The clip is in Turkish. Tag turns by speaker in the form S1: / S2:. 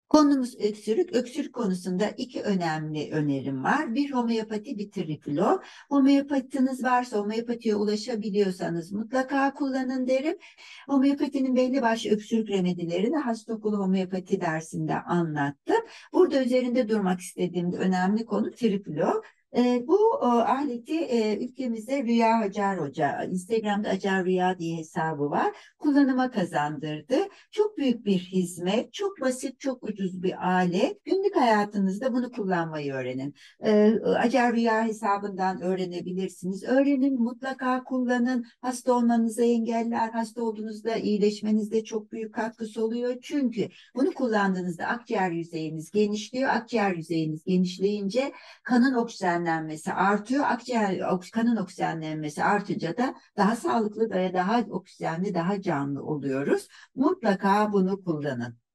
S1: Konumuz öksürük. Öksürük konusunda iki önemli önerim var. Bir homeopati, bir triflo. Homeopatiniz varsa, homeopatiye ulaşabiliyorsanız mutlaka kullanın derim. Homeopatinin belli başlı öksürük remedilerini hasta okulu homeopati dersinde anlattım. Burada üzerinde durmak istediğim önemli konu triflo. Bu aleti ülkemizde Rüya Hacer Hoca, Instagram'da Hacer Rüya diye hesabı var. Kullanıma kazandırdı. Çok büyük bir hizmet, çok basit, çok ucuz bir alet. Günlük hayatınızda bunu kullanmayı öğrenin. Acar Rüya hesabından öğrenebilirsiniz. Öğrenin, mutlaka kullanın. Hasta olmanızı engeller, hasta olduğunuzda iyileşmenizde çok büyük katkısı oluyor. Çünkü bunu kullandığınızda akciğer yüzeyiniz genişliyor. Akciğer yüzeyiniz genişleyince kanın oksijenlenmesi artıyor. Kanın oksijenlenmesi artınca da daha sağlıklı ve daha oksijenli, daha canlı oluyoruz. Mutlaka bunu kullanın.